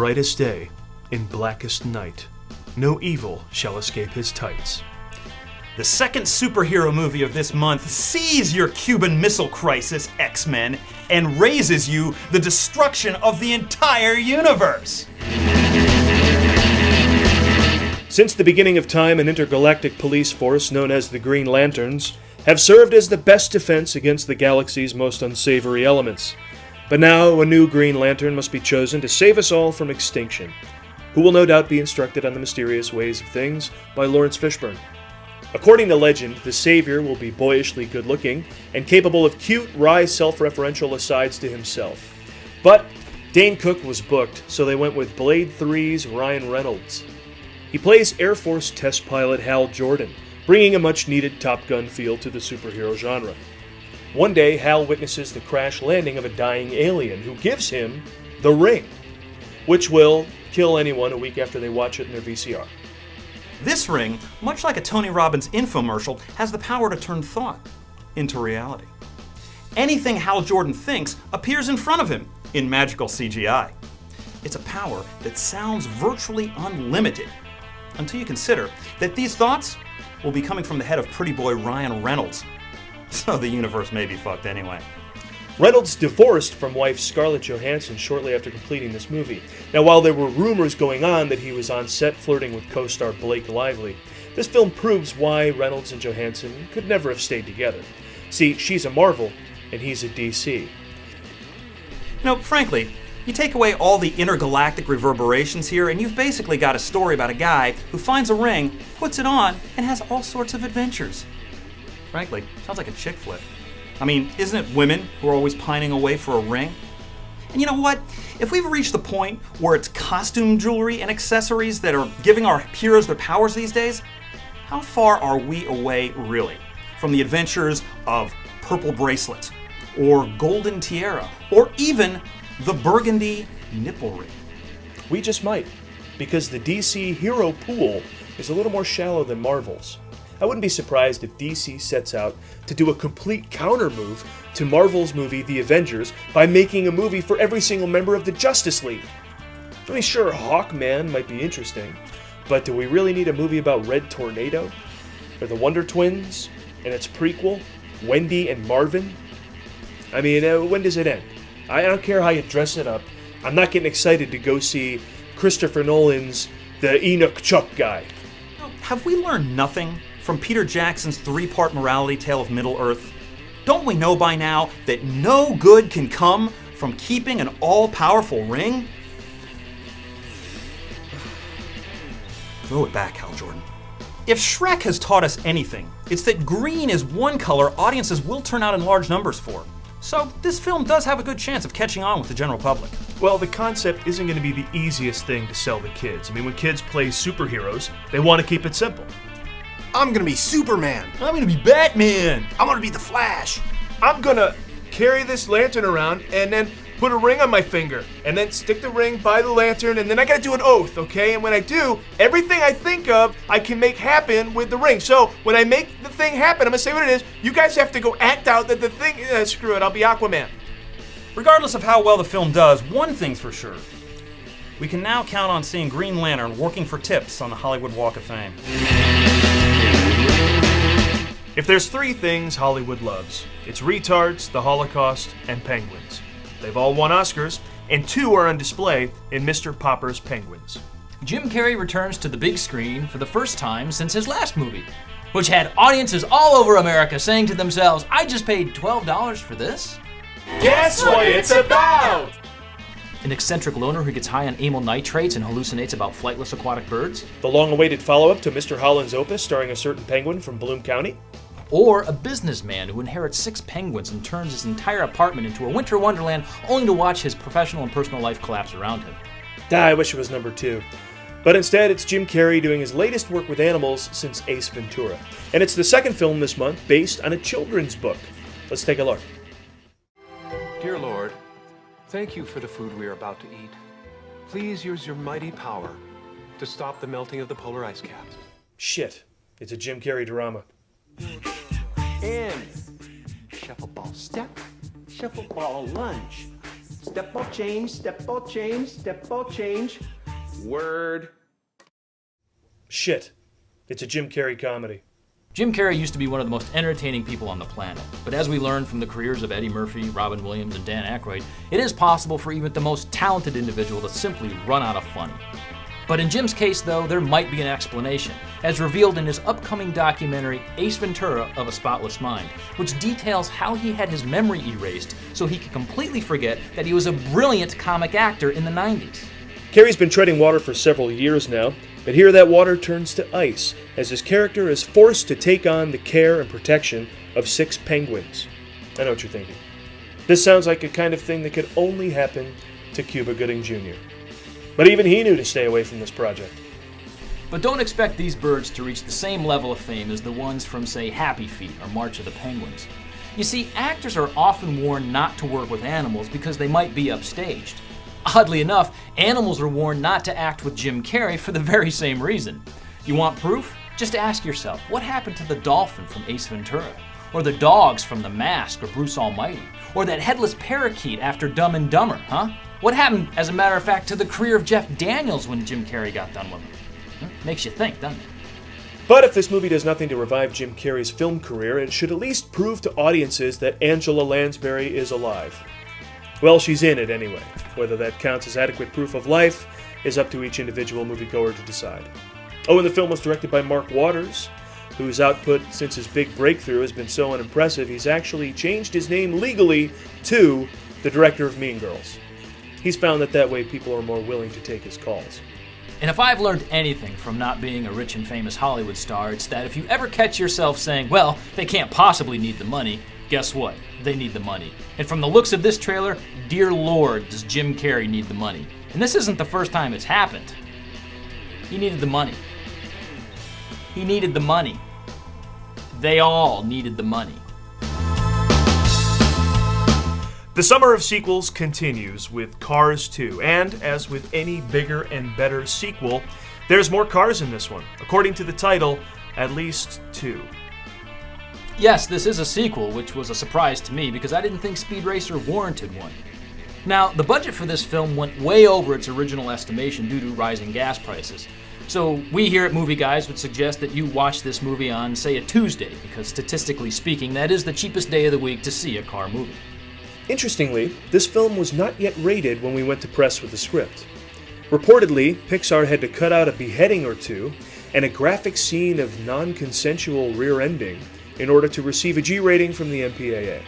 brightest day, in blackest night, no evil shall escape his tights. The second superhero movie of this month sees your Cuban Missile Crisis, X-Men, and raises you the destruction of the entire universe. Since the beginning of time, an intergalactic police force known as the Green Lanterns have served as the best defense against the galaxy's most unsavory elements. But now a new Green Lantern must be chosen to save us all from extinction, who will no doubt be instructed on the mysterious ways of things by Lawrence Fishburne. According to legend, the savior will be boyishly good-looking and capable of cute, wry, self-referential asides to himself. But Dane Cook was booked, so they went with Blade 3's Ryan Reynolds. He plays Air Force test pilot Hal Jordan, bringing a much-needed Top Gun feel to the superhero genre. One day, Hal witnesses the crash landing of a dying alien who gives him the ring, which will kill anyone a week after they watch it in their VCR. This ring, much like a Tony Robbins infomercial, has the power to turn thought into reality. Anything Hal Jordan thinks appears in front of him in magical CGI. It's a power that sounds virtually unlimited, until you consider that these thoughts will be coming from the head of pretty boy Ryan Reynolds. So the universe may be fucked anyway. Reynolds divorced from wife Scarlett Johansson shortly after completing this movie. Now, while there were rumors going on that he was on set flirting with co-star Blake Lively, this film proves why Reynolds and Johansson could never have stayed together. See, she's a Marvel, and he's a DC. You know, frankly, you take away all the intergalactic reverberations here, and you've basically got a story about a guy who finds a ring, puts it on, and has all sorts of adventures. Frankly, sounds like a chick flick. I mean, isn't it women who are always pining away for a ring? And you know what? If we've reached the point where it's costume jewelry and accessories that are giving our heroes their powers these days, how far are we away, really, from the adventures of purple bracelets, or golden tiara, or even the burgundy nipple ring? We just might, because the DC hero pool is a little more shallow than Marvel's. I wouldn't be surprised if DC sets out to do a complete counter move to Marvel's movie The Avengers by making a movie for every single member of the Justice League. I mean, sure, Hawkman might be interesting, but do we really need a movie about Red Tornado? Or the Wonder Twins and its prequel, Wendy and Marvin? I mean, when does it end? I don't care how you dress it up. I'm not getting excited to go see Christopher Nolan's The Enoch Chuck guy. Have we learned nothing from Peter Jackson's three-part morality tale of Middle-earth? Don't we know by now that no good can come from keeping an all-powerful ring? Throw it back, Hal Jordan. If Shrek has taught us anything, it's that green is one color audiences will turn out in large numbers for. So this film does have a good chance of catching on with the general public. Well, the concept isn't going to be the easiest thing to sell to kids. I mean, when kids play superheroes, they want to keep it simple. I'm gonna be Superman. I'm gonna be Batman. I'm gonna be the Flash. I'm gonna carry this lantern around and then put a ring on my finger and then stick the ring by the lantern and then I gotta do an oath, okay? And when I do, everything I think of, I can make happen with the ring. So when I make the thing happen, I'm gonna say what it is. You guys have to go act out that the thing, screw it, I'll be Aquaman. Regardless of how well the film does, one thing's for sure. We can now count on seeing Green Lantern working for tips on the Hollywood Walk of Fame. If there's three things Hollywood loves, it's retards, the Holocaust, and penguins. They've all won Oscars, and two are on display in Mr. Popper's Penguins. Jim Carrey returns to the big screen for the first time since his last movie, which had audiences all over America saying to themselves, I just paid $12 for this? Guess what it's about! An eccentric loner who gets high on amyl nitrates and hallucinates about flightless aquatic birds? The long-awaited follow-up to Mr. Holland's Opus starring a certain penguin from Bloom County? Or a businessman who inherits 6 penguins and turns his entire apartment into a winter wonderland only to watch his professional and personal life collapse around him. I wish it was number 2. But instead, it's Jim Carrey doing his latest work with animals since Ace Ventura. And it's the second film this month based on a children's book. Let's take a look. Dear Lord, thank you for the food we are about to eat. Please use your mighty power to stop the melting of the polar ice caps. Shit, it's a Jim Carrey drama. And shuffle ball step, shuffle ball lunge. Step Step ball change, step ball change, step ball change. Word. Shit. It's a Jim Carrey comedy. Jim Carrey used to be one of the most entertaining people on the planet, but as we learned from the careers of Eddie Murphy, Robin Williams, and Dan Aykroyd, it is possible for even the most talented individual to simply run out of funny. But in Jim's case, though, there might be an explanation, as revealed in his upcoming documentary, Ace Ventura of a Spotless Mind, which details how he had his memory erased so he could completely forget that he was a brilliant comic actor in the 90s. Carrey's been treading water for several years now, but here that water turns to ice as his character is forced to take on the care and protection of 6 penguins. I know what you're thinking. This sounds like a kind of thing that could only happen to Cuba Gooding Jr. But even he knew to stay away from this project. But don't expect these birds to reach the same level of fame as the ones from, say, Happy Feet or March of the Penguins. You see, actors are often warned not to work with animals because they might be upstaged. Oddly enough, animals are warned not to act with Jim Carrey for the very same reason. You want proof? Just ask yourself, what happened to the dolphin from Ace Ventura? Or the dogs from The Mask or Bruce Almighty? Or that headless parakeet after Dumb and Dumber, huh? What happened, as a matter of fact, to the career of Jeff Daniels when Jim Carrey got done with him? Makes you think, doesn't it? But if this movie does nothing to revive Jim Carrey's film career, it should at least prove to audiences that Angela Lansbury is alive. Well, she's in it anyway. Whether that counts as adequate proof of life is up to each individual moviegoer to decide. Oh, and the film was directed by Mark Waters, whose output since his big breakthrough has been so unimpressive he's actually changed his name legally to the director of Mean Girls. He's found that way people are more willing to take his calls. And if I've learned anything from not being a rich and famous Hollywood star, it's that if you ever catch yourself saying, well, they can't possibly need the money, guess what? They need the money. And from the looks of this trailer, dear Lord, does Jim Carrey need the money. And this isn't the first time it's happened. He needed the money. He needed the money. They all needed the money. The summer of sequels continues with Cars 2, and as with any bigger and better sequel, there's more cars in this one. According to the title, at least 2. Yes, this is a sequel, which was a surprise to me because I didn't think Speed Racer warranted one. Now, the budget for this film went way over its original estimation due to rising gas prices. So we here at Movie Guys would suggest that you watch this movie on, say, a Tuesday, because statistically speaking, that is the cheapest day of the week to see a car movie. Interestingly, this film was not yet rated when we went to press with the script. Reportedly, Pixar had to cut out a beheading or two and a graphic scene of non-consensual rear-ending in order to receive a G rating from the MPAA.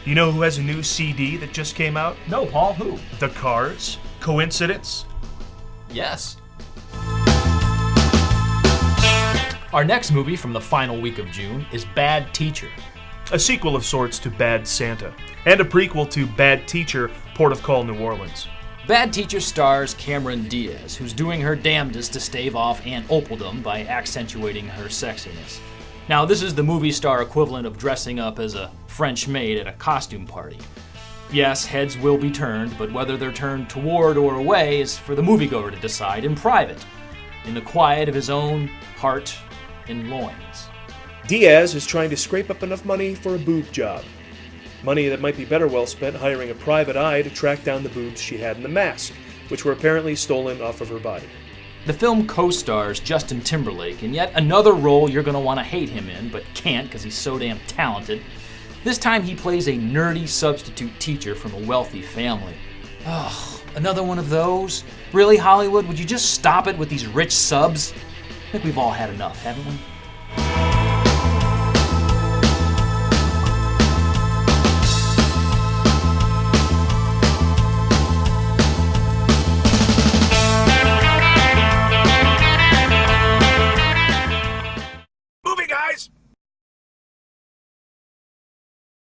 You know who has a new CD that just came out? No, Paul, who? The Cars. Coincidence? Yes. Our next movie from the final week of June is Bad Teacher. A sequel of sorts to Bad Santa, and a prequel to Bad Teacher, Port of Call, New Orleans. Bad Teacher stars Cameron Diaz, who's doing her damnedest to stave off Aunt Opeldom by accentuating her sexiness. Now, this is the movie star equivalent of dressing up as a French maid at a costume party. Yes, heads will be turned, but whether they're turned toward or away is for the moviegoer to decide in private, in the quiet of his own heart and loins. Diaz is trying to scrape up enough money for a boob job. Money that might be better well spent hiring a private eye to track down the boobs she had in The Mask, which were apparently stolen off of her body. The film co-stars Justin Timberlake in yet another role you're going to want to hate him in, but can't because he's so damn talented. This time he plays a nerdy substitute teacher from a wealthy family. Ugh, another one of those? Really, Hollywood? Would you just stop it with these rich subs? I think we've all had enough, haven't we?